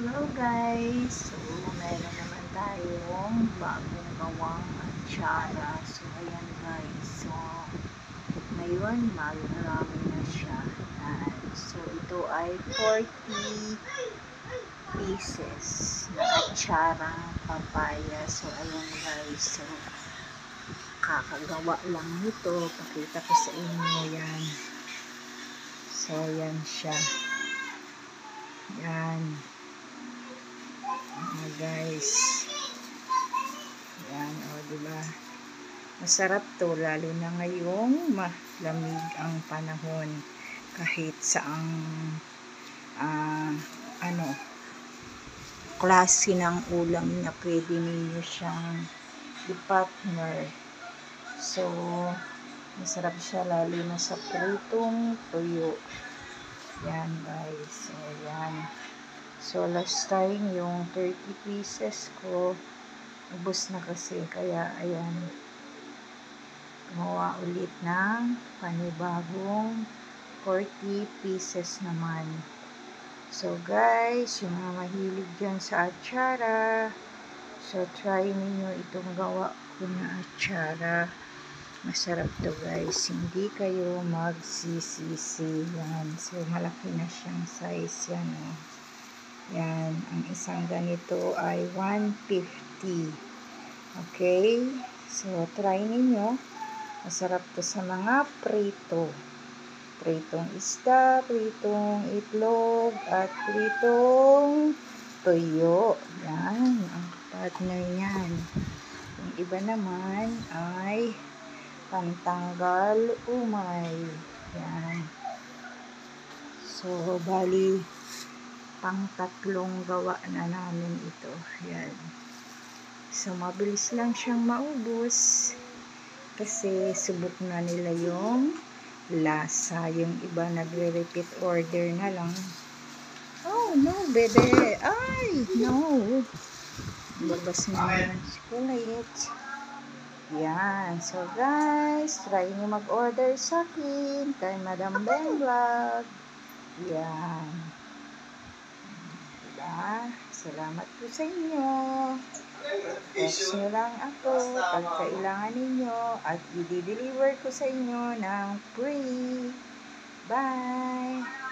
Hello guys! So, meron naman tayong bagong gawang atsara. So, ayan guys. So, ngayon, marami na siya. Ayan. So, ito ay 40 pieces na atsarang papaya. So, ayan guys. So, kakagawa lang nito. Pakita ko sa inyo yan. So, yan siya. Yan. Guys, yan, diba? Masarap to, lalo na ngayong malamig ang panahon, kahit saang klase ng ulam na pwede ninyo siyang i-partner. So, masarap siya lalo na sa pritong tuyo. Yan guys, so yan. So, last time, yung 30 pieces ko, ubos na kasi. Kaya, ayan, gumawa ulit ng panibagong 40 pieces naman. So, guys, yung mga mahilig dyan sa atsara, so, try ninyo itong gawa ko na atsara. Masarap to, guys. Hindi kayo magsisisi. Yan. So, malaki na siyang size. Yan, Yan, ang isang ganito ay 150. Okay? So, try ninyo. Masarap to sa mga prito. Pritong isda, pritong itlog, at pritong tuyo. Yan, ang partner yan. Yung iba naman ay pantanggal umay. Yan. So, bali, pang-tatlong gawa na namin ito. Yan. So, mabilis lang siyang maubos. Kasi, subok na nila yung lasa. Yung iba nagre-repeat order na lang. Oh, no, bebe. Ay, no. Labas na yung chocolate. Yan. So, guys, try nyo mag-order sa akin kay Madam Ben Vlog. Yan. Salamat po sa inyo. Text nyo lang ako pag kailangan ninyo at i-deliver ko sa inyo ng free. Bye!